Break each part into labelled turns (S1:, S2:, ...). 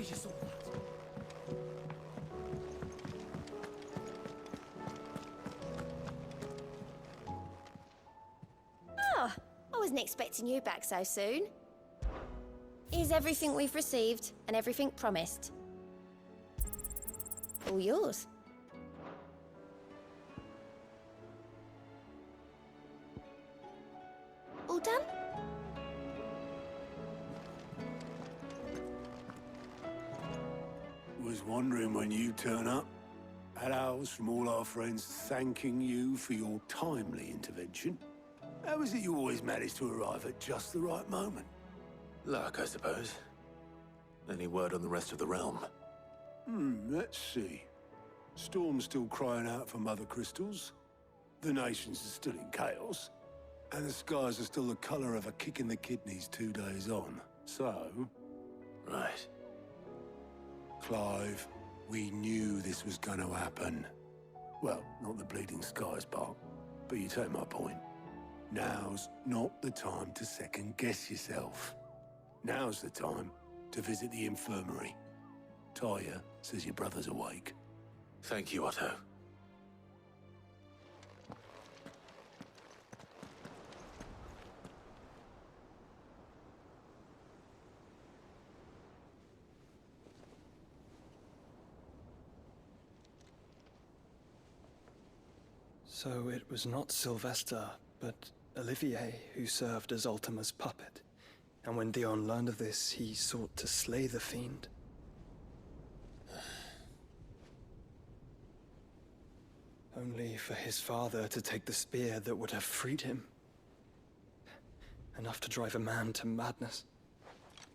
S1: you saw that.
S2: Oh, I wasn't expecting you back so soon. Here's everything we've received and everything promised. All yours. All done?
S3: Was wondering when you'd turn up. Had ours from all our friends thanking you for your timely intervention. How is it you always manage to arrive at just the right moment?
S4: Luck, I suppose. Any word on the rest of the realm?
S3: Let's see. Storm's still crying out for mother crystals. The nations are still in chaos. And the skies are still the color of a kick in the kidneys 2 days on. So...
S4: Right.
S3: Clive, we knew this was going to happen. Well, not the bleeding skies part, but you take my point. Now's not the time to second-guess yourself. Now's the time to visit the infirmary. Talia says your brother's awake.
S4: Thank you, Otto.
S5: So it was not Sylvester, but Olivier who served as Ultima's puppet. And when Dion learned of this, he sought to slay the fiend. Only for his father to take the spear that would have freed him. Enough to drive a man to madness.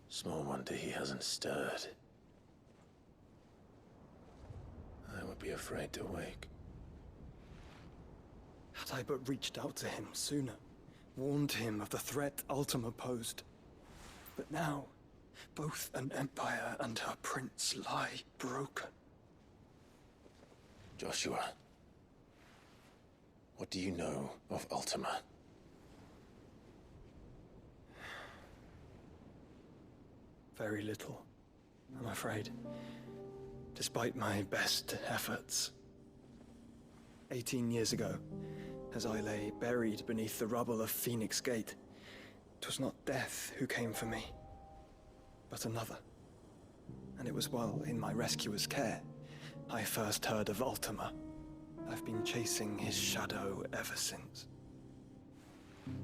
S4: Small wonder he hasn't stirred. I would be afraid to wake.
S5: Had I but reached out to him sooner, warned him of the threat Ultima posed. But now, both an empire and her prince lie broken.
S4: Joshua, what do you know of Ultima?
S5: Very little, I'm afraid. Despite my best efforts. 18 years ago, as I lay buried beneath the rubble of Phoenix Gate, 'twas not death who came for me, but another. And it was while in my rescuer's care, I first heard of Ultima. I've been chasing his shadow ever since.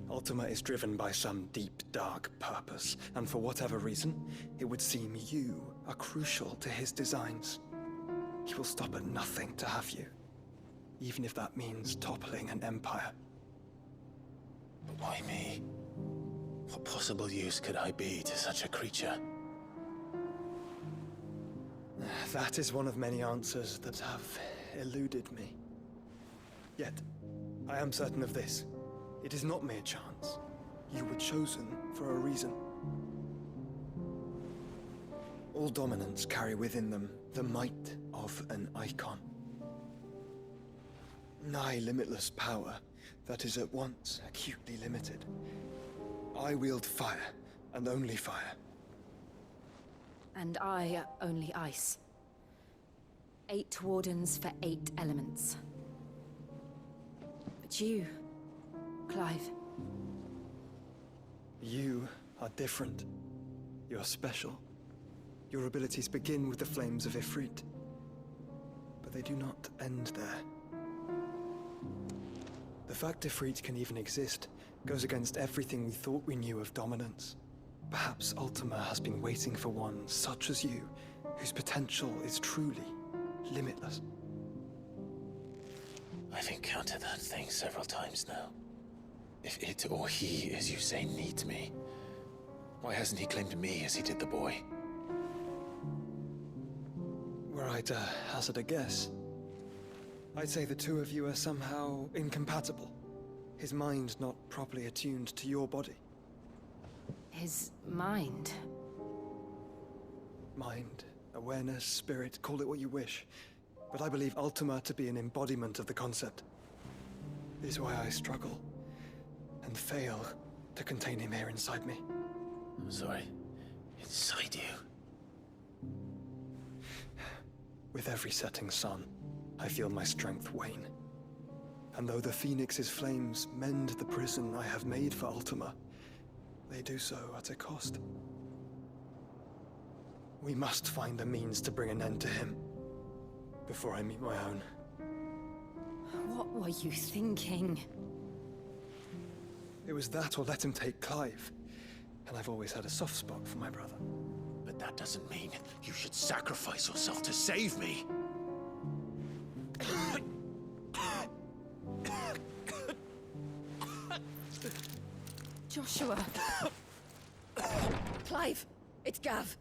S5: Ultima is driven by some deep, dark purpose, and for whatever reason, it would seem you are crucial to his designs. He will stop at nothing to have you, even if that means toppling an empire.
S4: But why me? What possible use could I be to such a creature?
S5: That is one of many answers that have eluded me. Yet, I am certain of this. It is not mere chance. You were chosen for a reason. All dominants carry within them the might of an Eikon. Nigh limitless power that is at once acutely limited. I wield fire, and only fire.
S6: And I only ice. 8 wardens for 8 elements. But you, Clive.
S5: You are different. You're special. Your abilities begin with the flames of Ifrit. But they do not end there. The fact Ifrit can even exist goes against everything we thought we knew of dominance. Perhaps Ultima has been waiting for one such as you, whose potential is truly limitless.
S4: I've encountered that thing several times now. If it or he, as you say, needs me, why hasn't he claimed me as he did the boy?
S5: Were I to hazard a guess, I'd say the two of you are somehow incompatible. His mind not properly attuned to your body.
S6: His mind.
S5: Mind, awareness, spirit, call it what you wish. But I believe Ultima to be an embodiment of the concept. This is why I struggle and fail to contain him here inside me.
S4: I'm sorry. Inside you?
S5: With every setting sun, I feel my strength wane. And though the Phoenix's flames mend the prison I have made for Ultima, they do so at a cost. We must find a means to bring an end to him before I meet my own.
S6: What were you thinking?
S5: It was that or let him take Clive. And I've always had a soft spot for my brother.
S4: But that doesn't mean you should sacrifice yourself to save me.
S6: Joshua.
S1: Clive, it's Gav.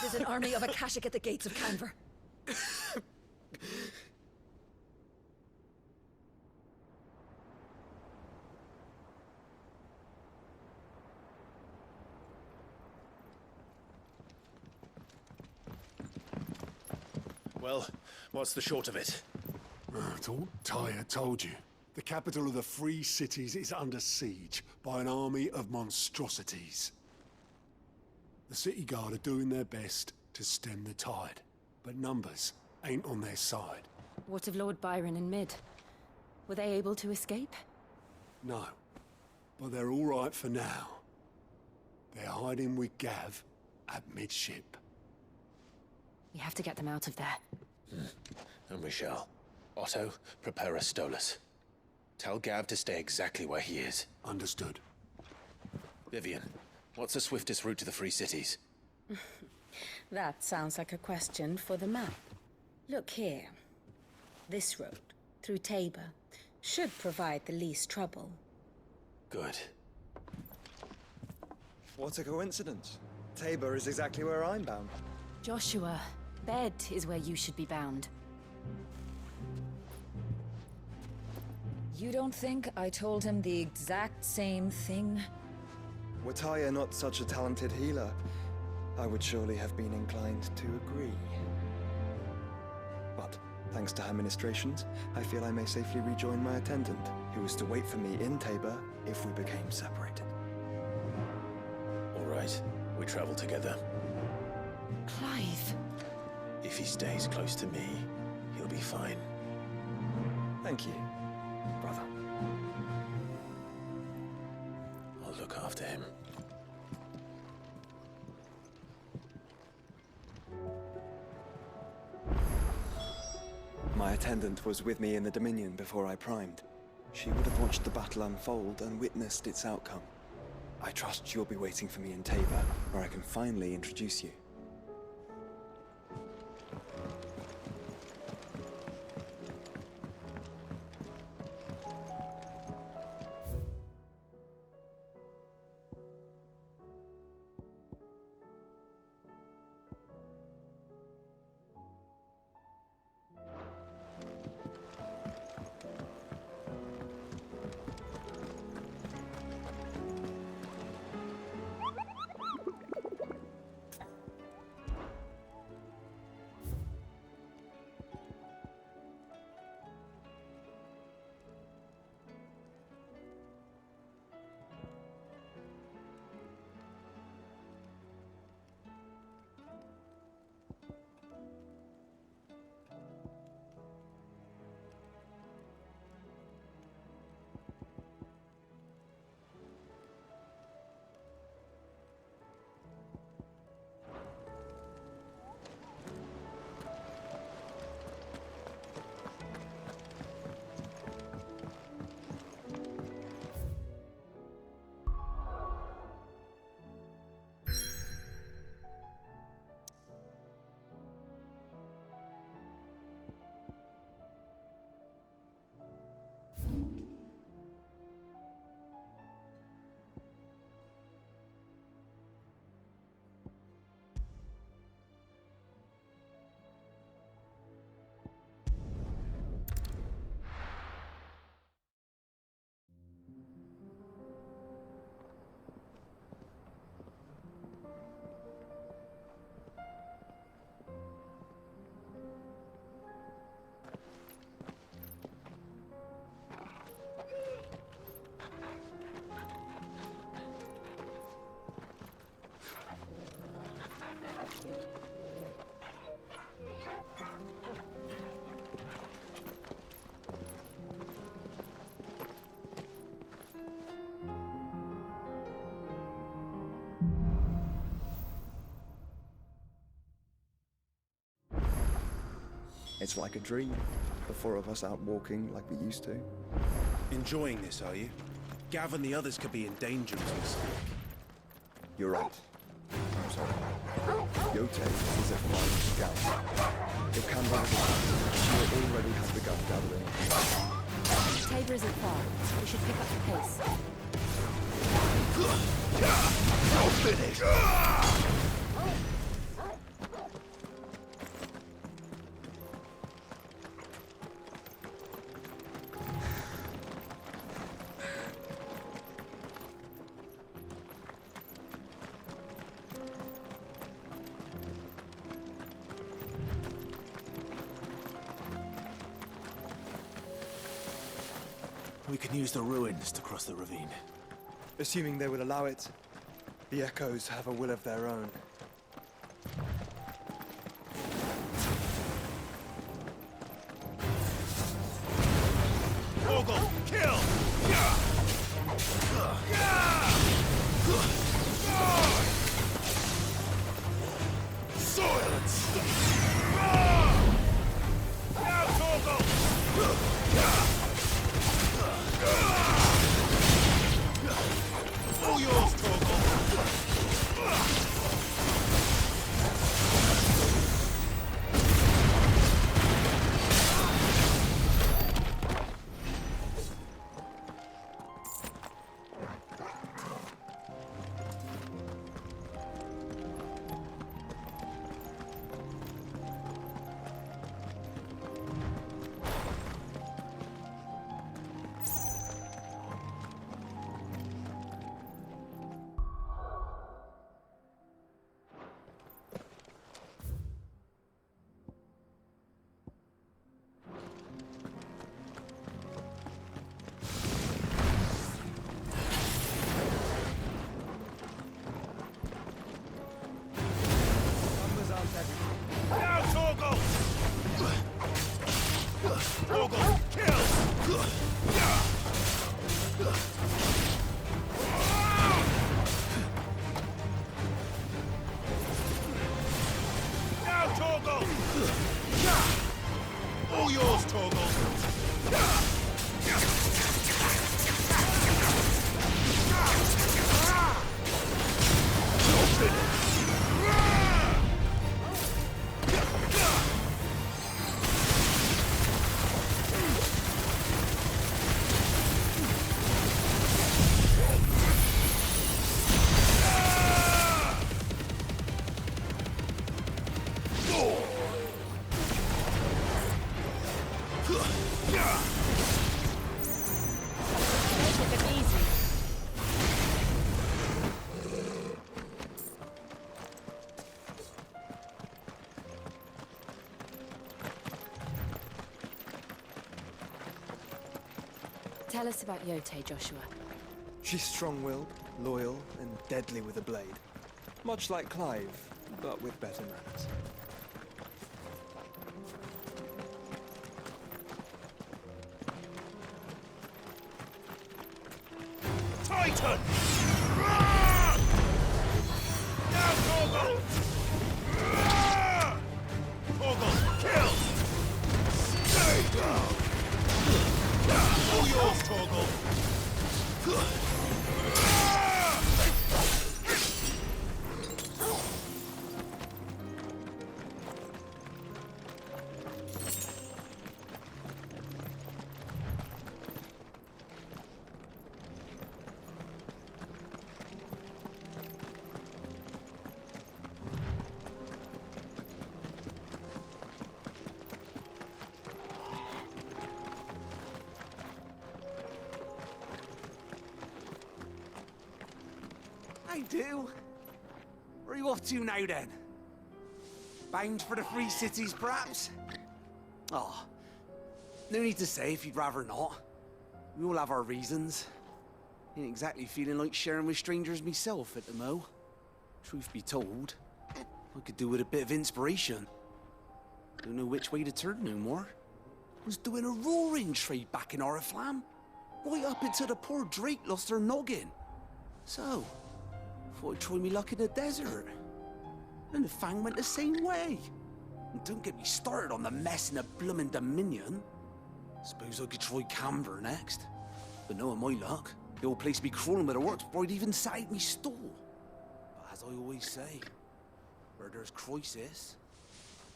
S1: There's an army of Akashic at the gates of Canver.
S4: Well, what's the short of it?
S3: It's all Tyre told you. The capital of the Free Cities is under siege by an army of monstrosities. The city guard are doing their best to stem the tide, but numbers ain't on their side.
S6: What of Lord Byron and Mid? Were they able to escape?
S3: No, but they're all right for now. They're hiding with Gav at midship.
S6: We have to get them out of there.
S4: And we shall. Otto, prepare a Stolas. Tell Gav to stay exactly where he is.
S3: Understood.
S4: Vivian, what's the swiftest route to the Free Cities?
S7: That sounds like a question for the map. Look here. This road, through Tabor, should provide the least trouble.
S4: Good.
S5: What a coincidence. Tabor is exactly where I'm bound.
S6: Joshua, bed is where you should be bound.
S1: You don't think I told him the exact same thing?
S5: Were Tyre not such a talented healer, I would surely have been inclined to agree. But, thanks to her ministrations, I feel I may safely rejoin my attendant, who was to wait for me in Tabor if we became separated.
S4: All right, we travel together.
S6: Clive!
S4: If he stays close to me, he'll be fine.
S5: Thank you, brother.
S4: I'll look after him.
S5: My attendant was with me in the Dominion before I primed. She would have watched the battle unfold and witnessed its outcome. I trust you'll be waiting for me in Tabor, where I can finally introduce you. It's like a dream. The four of us out walking like we used to.
S8: Enjoying this, are you? Gav and the others could be in danger as we speak.
S5: You're right. I'm sorry. Yote is a fine scout. If Canberra she'll already have begun gathering.
S6: Tabor isn't far. We should pick up the pace.
S3: I'll finish!
S8: We can use the ruins to cross the ravine.
S5: Assuming they will allow it, the Echoes have a will of their own.
S8: Ogle, kill! Silence! Now, Ogle! All yours, Torgal! Now, Torgal! Torgal, kill! Now, Torgal! All yours, Torgal!
S6: Tell us about Yote, Joshua.
S5: She's strong-willed, loyal, and deadly with a blade. Much like Clive, but with better manners.
S8: Titan! Now, Torgal! Torgal, kill! Stay down! All yours, Torgal!
S9: I do. Where are you off to now, then? Bound for the Free Cities, perhaps? Oh, no need to say if you'd rather not. We all have our reasons. Ain't exactly feeling like sharing with strangers myself at the mo. Truth be told, I could do with a bit of inspiration. Don't know which way to turn no more. Was doing a roaring trade back in Oriflamme. Right up until the poor Drake lost her noggin. So, thought I'd try me luck in the desert. And the Fang went the same way. Don't get me started on the mess in the bloomin' Dominion. Suppose I could try Camber next. But knowing my luck, the old place be crawling with the works before I'd even sat out me stall. But as I always say, where there's crisis,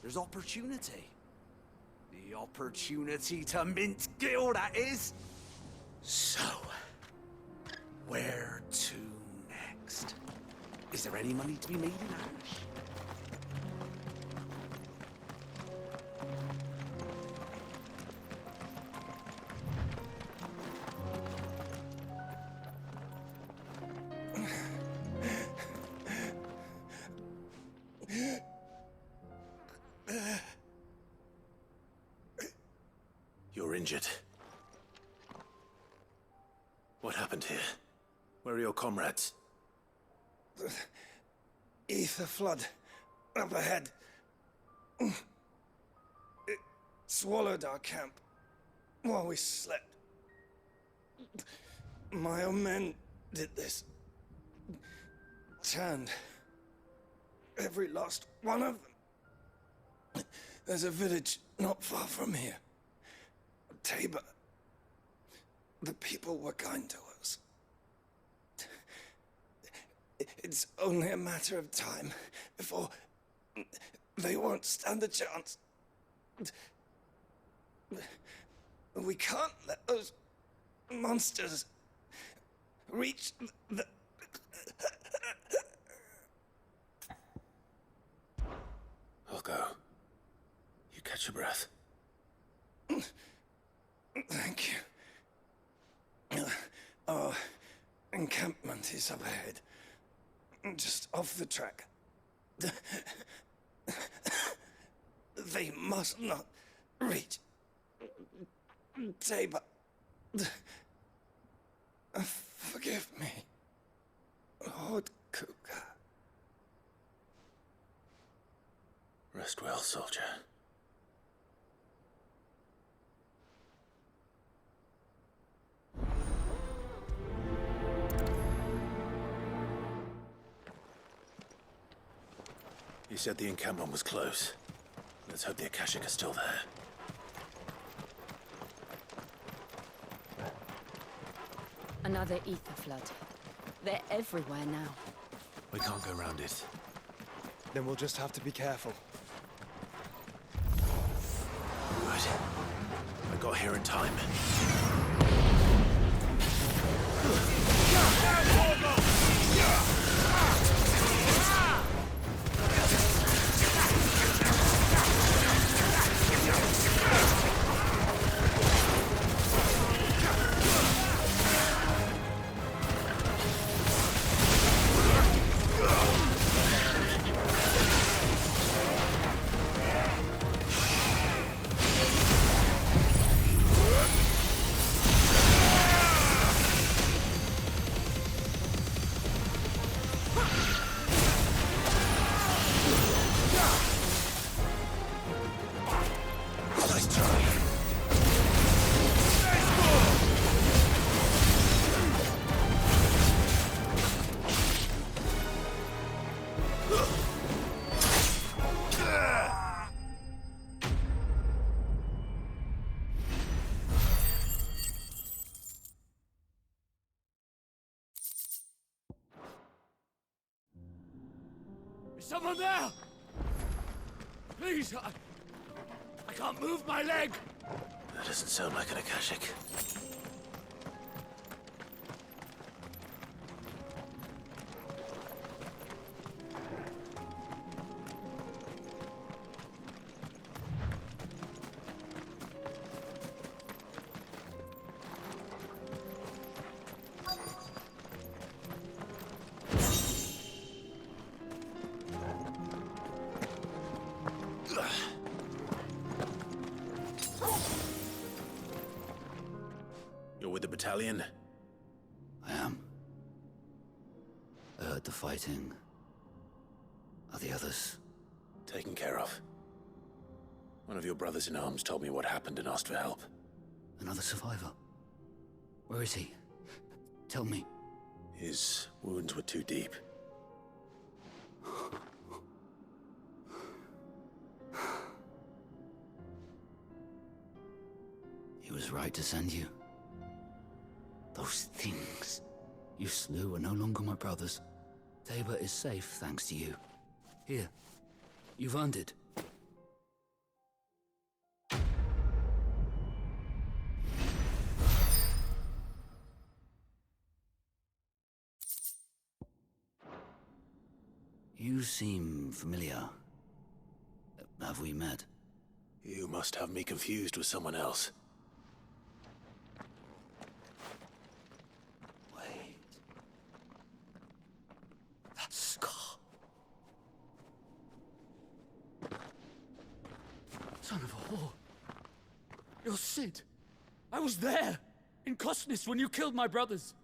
S9: there's opportunity. The opportunity to mint Gil, that is. So, where to next? Is there any money to be made in Ash?
S4: You're injured. What happened here? Where are your comrades?
S5: Ether flood up ahead. It swallowed our camp while we slept. My own men did this. Turned every last one of them. There's a village not far from here. Tabor. The people were kind to us. It's only a matter of time before they won't stand a chance. We can't let those monsters reach the...
S4: I'll go. You catch your breath.
S5: Thank you. Our encampment is up ahead. Just off the track. They must not reach Tabor. Forgive me, Lord Kuka.
S4: Rest well, soldier. You said the encampment was close. Let's hope the Akashic are still there.
S6: Another ether flood. They're everywhere now.
S4: We can't go around it.
S5: Then we'll just have to be careful.
S4: Good. I got here in time.
S3: Is someone there? Please, I can't move my leg.
S4: That doesn't sound like an Akashic. You're with the battalion?
S10: I am. I heard the fighting. Are the others?
S4: Taken care of. One of your brothers in arms told me what happened and asked for help.
S10: Another survivor? Where is he? Tell me.
S4: His wounds were too deep.
S10: was right to send you. Those things you slew are no longer my brothers. Tabor is safe thanks to you. Here, you've earned it. You seem familiar. Have we met?
S4: You must have me confused with someone else.
S10: Wait. That scar. Son of a whore. You're Sid. I was there, in Cosnis, when you killed my brothers.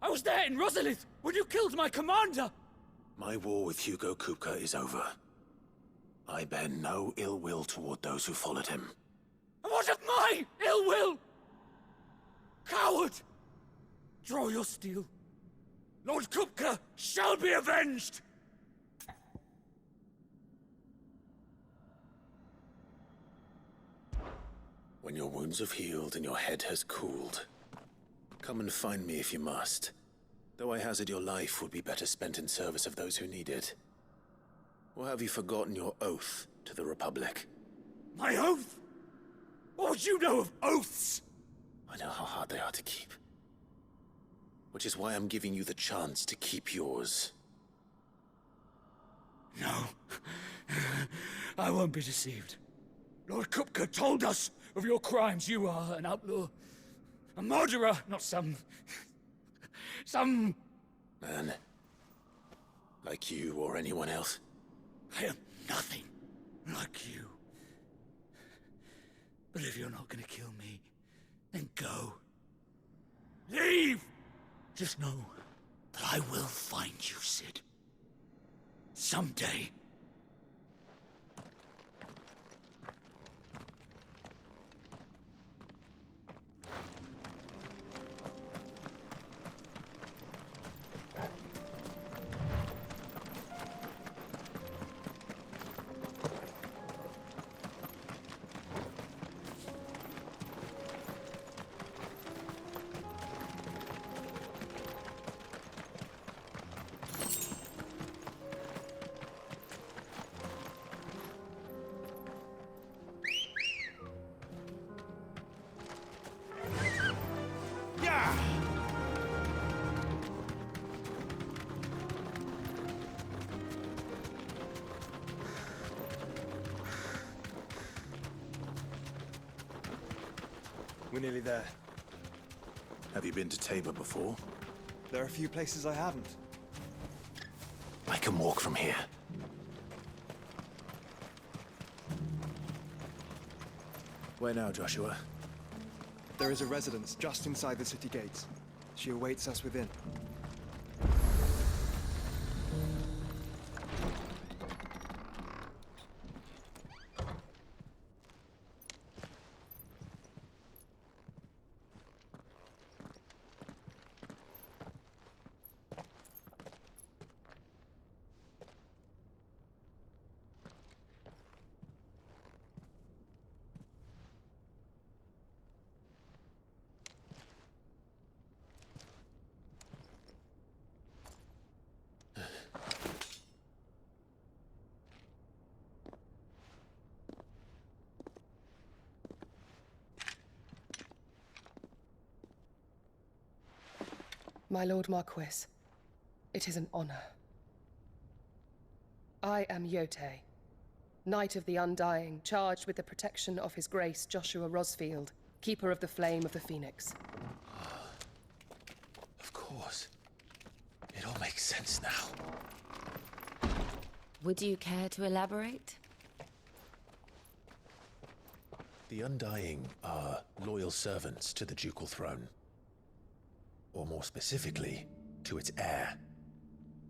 S10: I was there in Rosalith, when you killed my commander!
S4: My war with Hugo Kupka is over. I bear no ill will toward those who followed him.
S10: And what of my ill will? Coward! Draw your steel. Lord Kupka shall be avenged!
S4: When your wounds have healed and your head has cooled, come and find me if you must. Though I hazard your life would be better spent in service of those who need it. Or have you forgotten your oath to the Republic?
S10: My oath? What would you know of oaths?
S4: I know how hard they are to keep. Which is why I'm giving you the chance to keep yours.
S10: No. I won't be deceived. Lord Kupka told us of your crimes. You are an outlaw. A murderer, not some
S4: man. Like you or anyone else.
S10: I am nothing like you. But if you're not gonna kill me, then go. Leave! Just know that I will find you, Sid. Someday.
S5: We're nearly there.
S4: Have you been to Tabor before?
S5: There are a few places I haven't.
S4: I can walk from here. Where now, Joshua?
S5: There is a residence just inside the city gates. She awaits us within.
S11: My Lord Marquis, it is an honor. I am Yote, Knight of the Undying, charged with the protection of His Grace Joshua Rosfield, Keeper of the Flame of the Phoenix.
S4: Of course. It all makes sense now.
S6: Would you care to elaborate?
S4: The Undying are loyal servants to the ducal throne. Or more specifically, to its heir.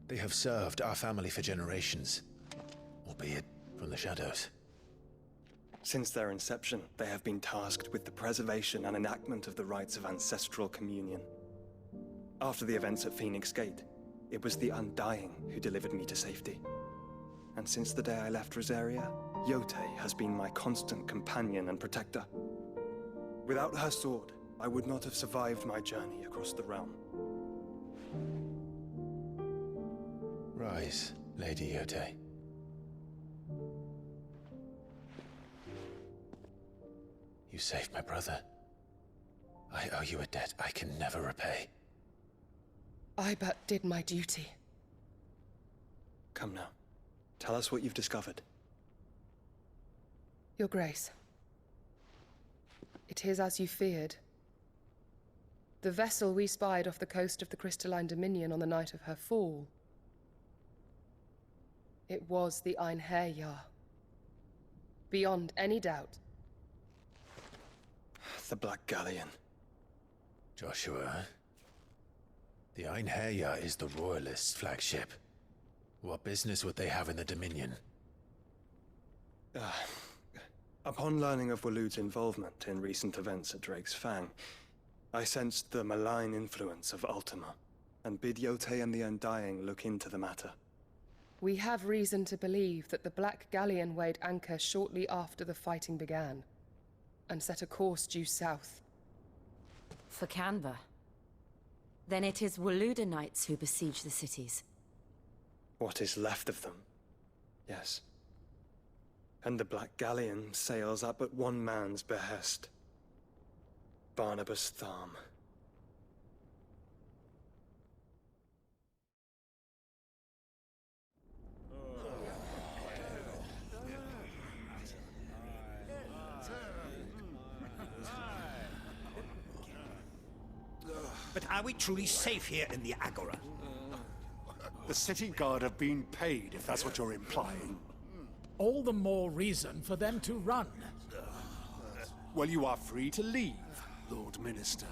S4: They have served our family for generations, albeit from the shadows.
S5: Since their inception, they have been tasked with the preservation and enactment of the rites of ancestral communion. After the events at Phoenix Gate, it was the Undying who delivered me to safety. And since the day I left Rosaria, Yote has been my constant companion and protector. Without her sword, I would not have survived my journey across the realm.
S4: Rise, Lady Yote. You saved my brother. I owe you a debt I can never repay.
S11: I but did my duty.
S5: Come now. Tell us what you've discovered.
S11: Your Grace. It is as you feared. The vessel we spied off the coast of the Crystalline Dominion on the night of her fall. It was the Einherjar. Beyond any doubt.
S5: The Black Galleon.
S4: Joshua, the Einherjar is the Royalists' flagship. What business would they have in the Dominion?
S5: Upon learning of Waloed's involvement in recent events at Drake's Fang, I sensed the malign influence of Ultima, and bid Yote and the Undying look into the matter.
S11: We have reason to believe that the Black Galleon weighed anchor shortly after the fighting began, and set a course due south.
S6: For Canva. Then it is Waloed Knights who besiege the cities.
S5: What is left of them, yes. And the Black Galleon sails at but one man's behest. Barnabas Tharm.
S12: But are we truly safe here in the Agora?
S3: The city guard have been paid, if that's what you're implying.
S13: All the more reason for them to run.
S3: Well, you are free to leave, Lord Minister.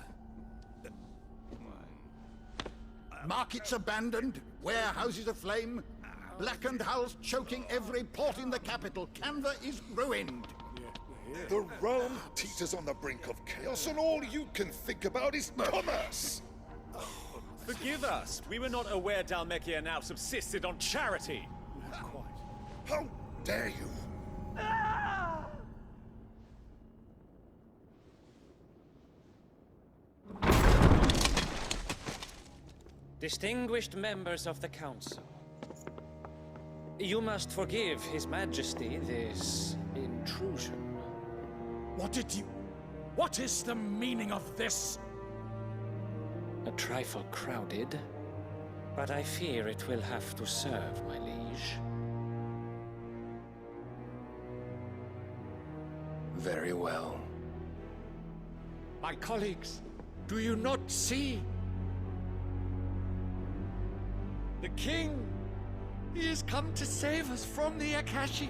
S12: Markets abandoned, warehouses aflame, blackened hulls choking every port in the capital. Canva is ruined.
S14: The realm teeters on the brink of chaos, and all you can think about is commerce!
S15: Forgive us! We were not aware Dhalmekia now subsisted on charity!
S14: How dare you!
S16: Distinguished members of the Council, you must forgive His Majesty this intrusion.
S13: What is the meaning of this?
S16: A trifle crowded, but I fear it will have to serve, my liege.
S14: Very well.
S10: My colleagues, do you not see? The King! He has come to save us from the Akashic!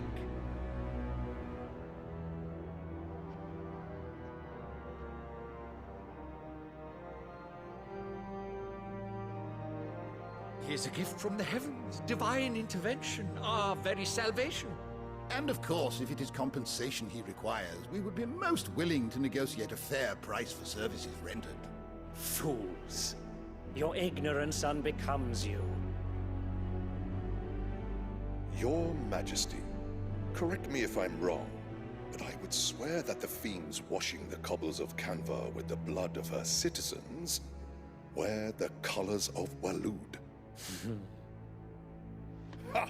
S10: He is a gift from the heavens, divine intervention, our very salvation.
S12: And of course, if it is compensation he requires, we would be most willing to negotiate a fair price for services rendered.
S16: Fools! Your ignorance unbecomes you.
S14: Your Majesty, correct me if I'm wrong, but I would swear that the fiends washing the cobbles of Canva with the blood of her citizens wear the colors of Waloed. Ha!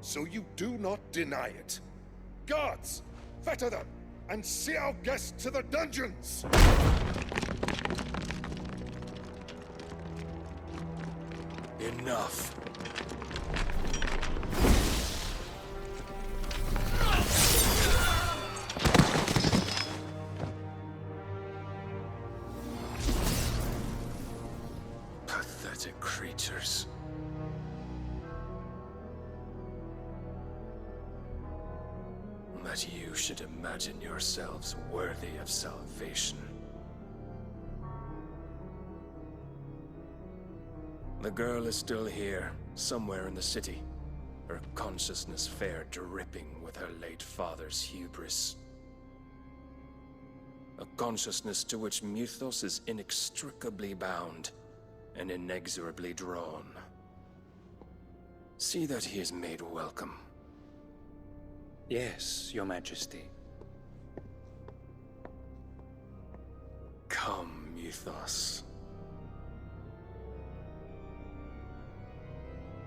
S14: So you do not deny it. Guards, fetter them, and see our guests to the dungeons!
S12: Enough.
S14: Pathetic creatures. That you should imagine yourselves worthy of salvation. The girl is still here, somewhere in the city. Her consciousness fair dripping with her late father's hubris. A consciousness to which Mythos is inextricably bound and inexorably drawn. See that he is made welcome.
S16: Yes, Your Majesty.
S5: beneath us.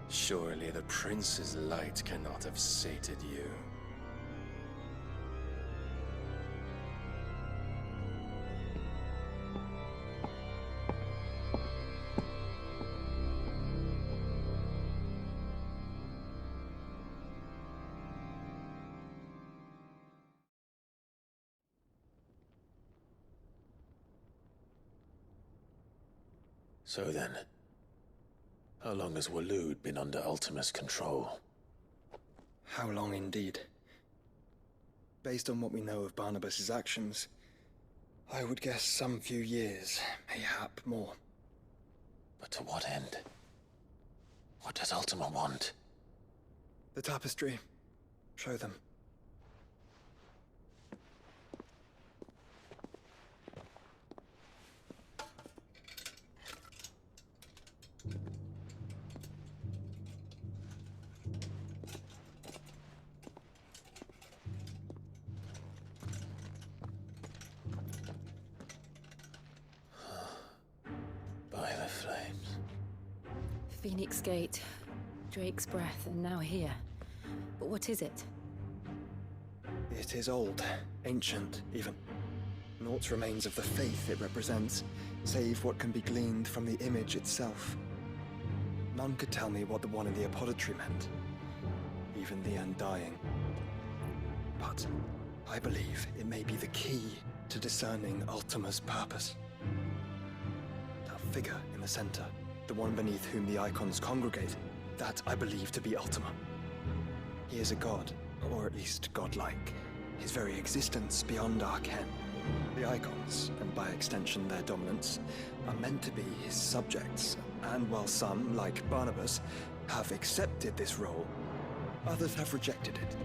S5: Surely the prince's light cannot have sated you.
S4: So then, how long has Waloed been under Ultima's control?
S5: How long indeed? Based on what we know of Barnabas's actions, I would guess some few years, mayhap more.
S4: But to what end? What does Ultima want?
S5: The tapestry. Show them.
S4: By the flames.
S6: Phoenix Gate, Drake's Breath, and now here. But what is it?
S5: It is old, ancient, even. Naught remains of the faith it represents, save what can be gleaned from the image itself. None could tell me what the one in the apothecary meant, even the Undying. But I believe it may be the key to discerning Ultima's purpose. That figure in the center, the one beneath whom the Eikons congregate, that I believe to be Ultima. He is a god, or at least godlike. His very existence beyond our ken. The Eikons, and by extension their dominants, are meant to be his subjects, and while some, like Barnabas, have accepted this role, others have rejected it.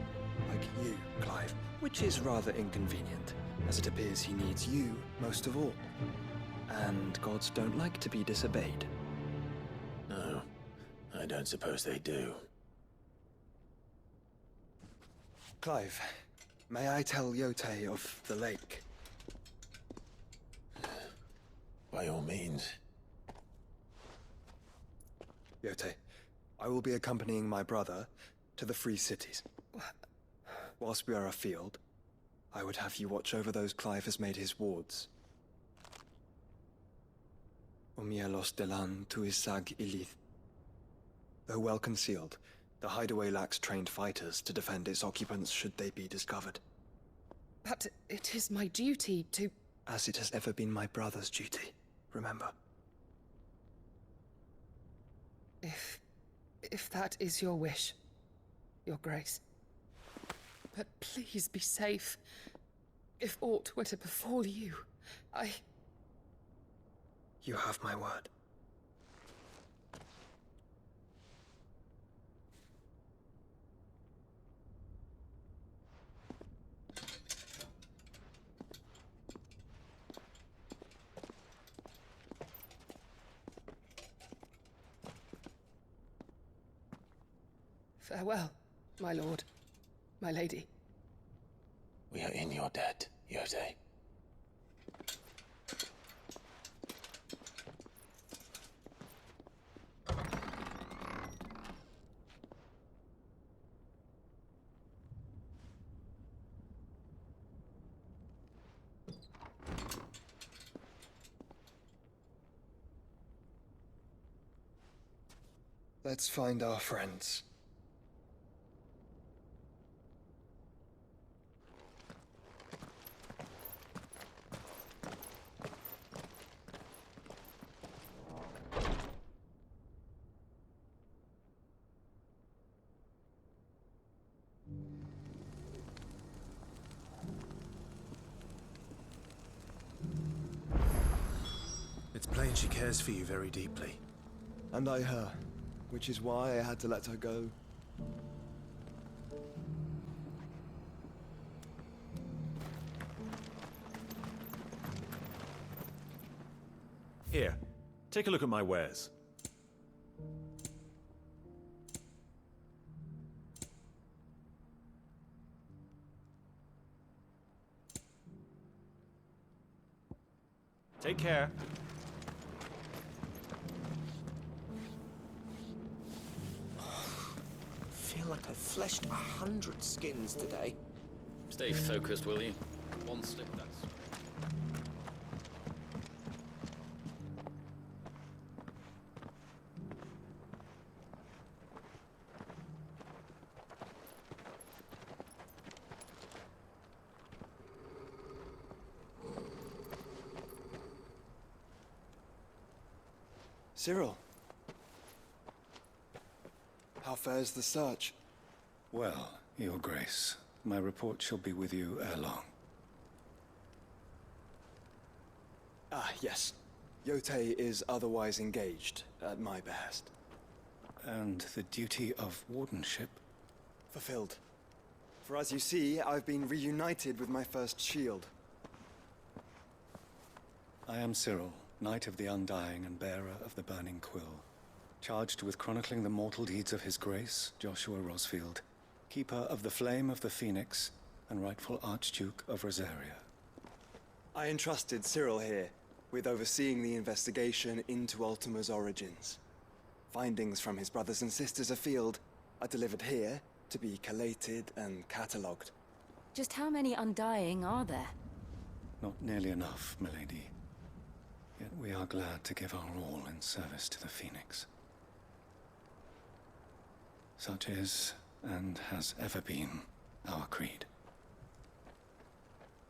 S5: Like you, Clive, which is rather inconvenient, as it appears he needs you most of all. And gods don't like to be disobeyed.
S4: No, I don't suppose they do.
S5: Clive, may I tell Yote of the lake?
S4: By all means.
S5: Yote, I will be accompanying my brother to the Free Cities. Whilst we are afield, I would have you watch over those Clive has made his wards. Omielos delan tuisag ilith. Though well concealed, the hideaway lacks trained fighters to defend its occupants should they be discovered.
S11: But it is my duty to...
S5: As it has ever been my brother's duty, remember.
S11: If that is your wish, Your Grace. But please be safe. If aught were to befall you,
S5: You have my word.
S11: Farewell, my lord, my lady.
S4: We are in your debt, Yote.
S5: Let's find our friends.
S8: It's plain she cares for you very deeply.
S5: And I her, which is why I had to let her go.
S15: Here, take a look at my wares. Take care.
S9: Feel like I fleshed 100 skins today.
S10: Stay focused, will you? One slip, that's...
S5: Cyril. How fares the search?
S16: Well, Your Grace, my report shall be with you ere long.
S5: Ah, yes. Yotei is otherwise engaged, at my behest.
S16: And the duty of wardenship?
S5: Fulfilled. For as you see, I've been reunited with my first shield.
S16: I am Cyril, Knight of the Undying and bearer of the Burning Quill, charged with chronicling the mortal deeds of His Grace, Joshua Rosfield, Keeper of the Flame of the Phoenix, and rightful Archduke of Rosaria.
S5: I entrusted Cyril here with overseeing the investigation into Ultima's origins. Findings from his brothers and sisters afield are delivered here to be collated and catalogued.
S6: Just how many Undying are there?
S16: Not nearly enough, milady. Yet we are glad to give our all in service to the Phoenix. Such is, and has ever been, our creed.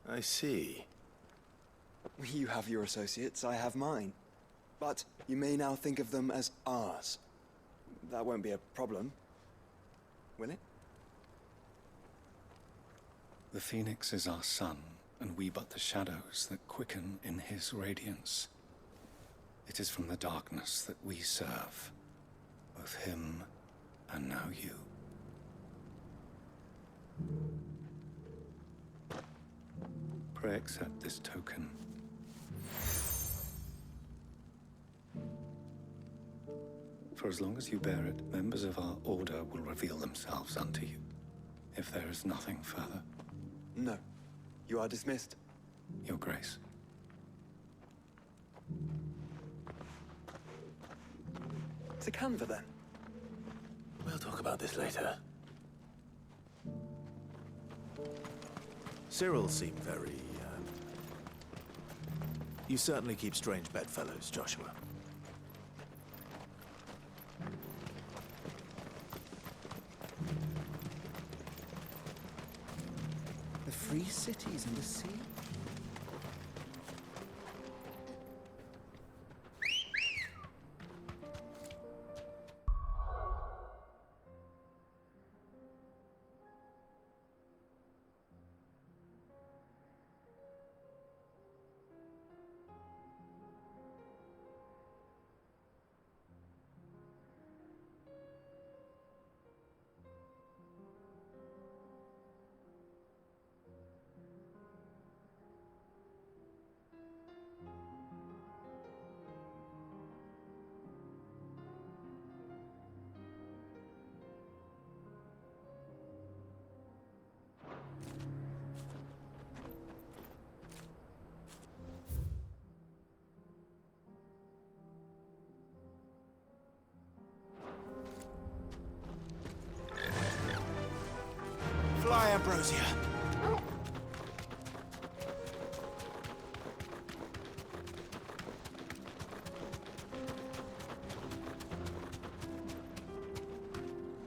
S4: I see.
S5: You have your associates, I have mine. But you may now think of them as ours. That won't be a problem, will it?
S16: The Phoenix is our sun, and we but the shadows that quicken in his radiance. It is from the darkness that we serve, both him and now you. Pray accept this token. For as long as you bear it, members of our order will reveal themselves unto you, if there is nothing further.
S5: No. You are dismissed.
S16: Your Grace.
S5: To Canva, then.
S4: We'll talk about this later. Cyril seemed very, You certainly keep strange bedfellows, Joshua.
S9: The free cities and the sea?
S4: Fly, Ambrosia!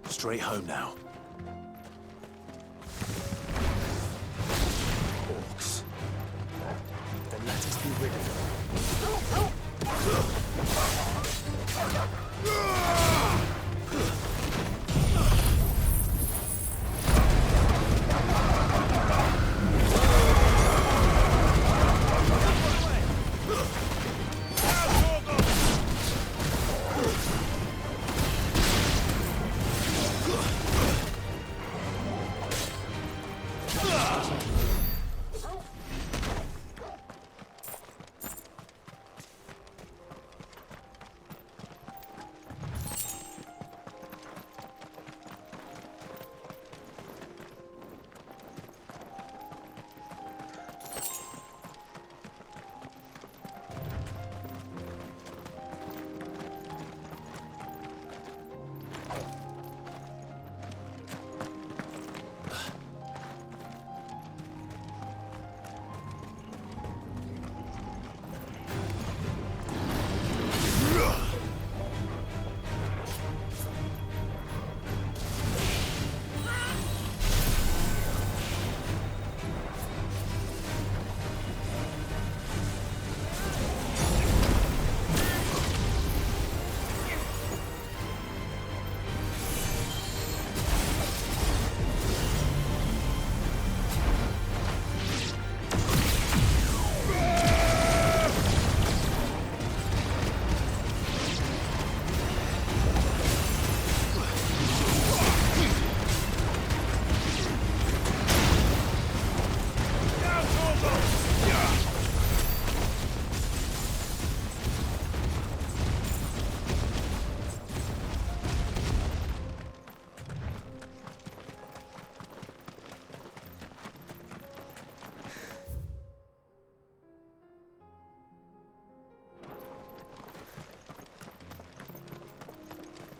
S4: Straight home now. Orcs. Then let us be rid of them.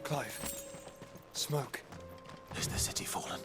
S5: Clive. Smoke.
S4: Is the city fallen?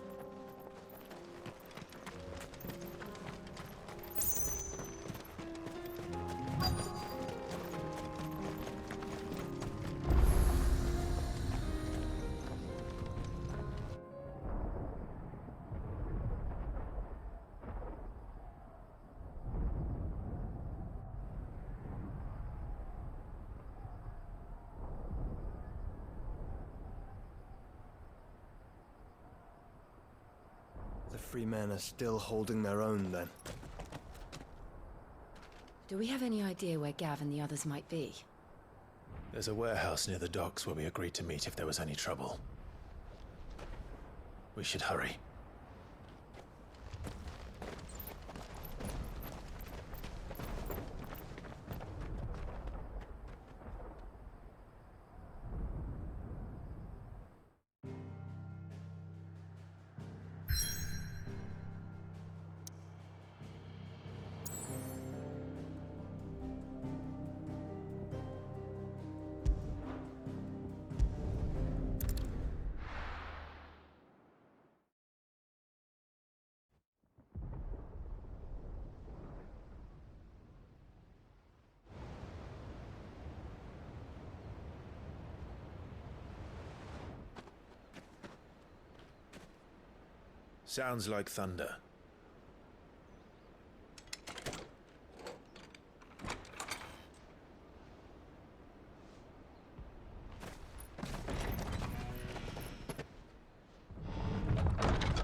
S5: The free men are still holding their own, then.
S6: Do we have any idea where Gav and the others might be?
S4: There's a warehouse near the docks where we agreed to meet if there was any trouble. We should hurry. Sounds like thunder.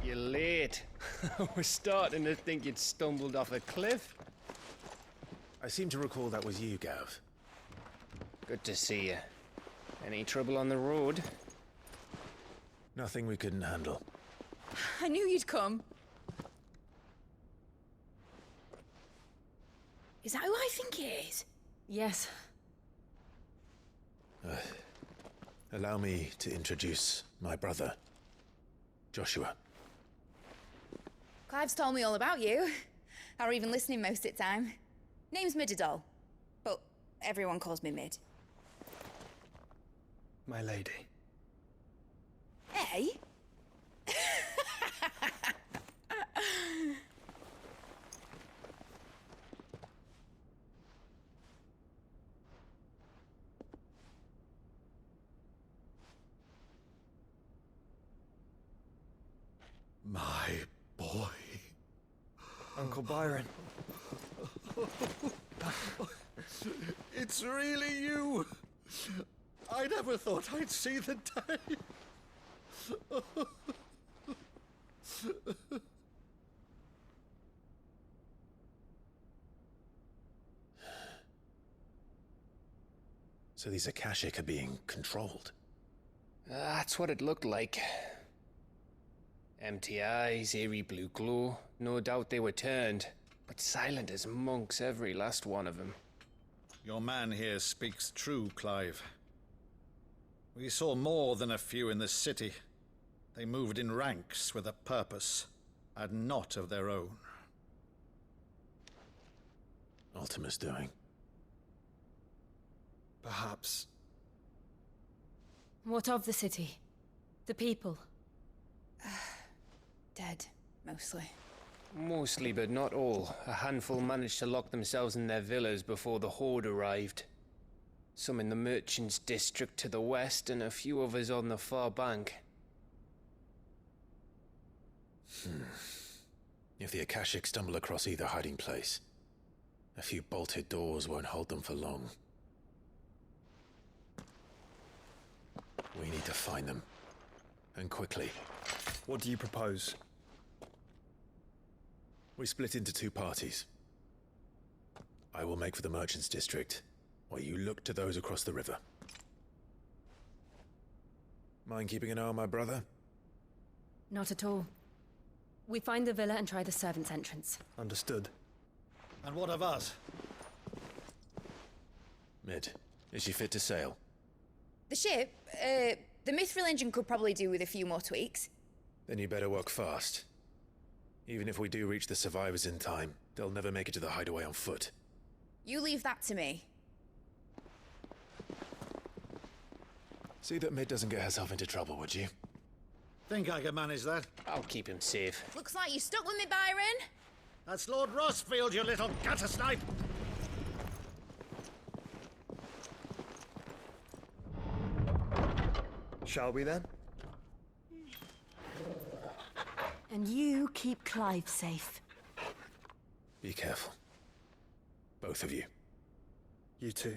S17: You're late. We're starting to think you'd stumbled off a cliff.
S4: I seem to recall that was you, Gav.
S17: Good to see you. Any trouble on the road?
S4: Nothing we couldn't handle.
S6: I knew you'd come.
S7: Is that who I think it is?
S6: Yes.
S4: Allow me to introduce my brother, Joshua.
S18: Clive's told me all about you. Or even listening most of the time. Name's Midadol, but everyone calls me Mid.
S5: My lady.
S18: Hey?
S12: My boy.
S5: Uncle Byron.
S12: It's really you. I never thought I'd see the day.
S4: So these Akashic are being controlled?
S17: That's what it looked like. Empty eyes, eerie blue glow. No doubt they were turned, but silent as monks, every last one of them.
S12: Your man here speaks true, Clive. We saw more than a few in the city. They moved in ranks with a purpose, and not of their own.
S4: Ultima's doing.
S5: Perhaps.
S6: What of the city? The people?
S18: Dead, mostly.
S17: Mostly, but not all. A handful managed to lock themselves in their villas before the Horde arrived. Some in the Merchants' District to the west, and a few others on the far bank.
S4: If the Akashic stumble across either hiding place, a few bolted doors won't hold them for long. We need to find them. And quickly.
S5: What do you propose?
S4: We split into two parties. I will make for the Merchants' District, while you look to those across the river. Mind keeping an eye on my brother?
S6: Not at all. We find the villa and try the servants' entrance.
S5: Understood.
S12: And what of us?
S4: Mid, is she fit to sail?
S18: The ship, the Mithril engine could probably do with a few more tweaks.
S4: Then you better work fast. Even if we do reach the survivors in time, they'll never make it to the hideaway on foot.
S18: You leave that to me.
S4: See that Mid doesn't get herself into trouble, would you?
S12: Think I can manage that?
S17: I'll keep him safe.
S18: Looks like you stuck with me, Byron.
S12: That's Lord Rosfield, you little gutter snipe!
S5: Shall we then?
S19: And you keep Clive safe.
S4: Be careful. Both of you.
S5: You too.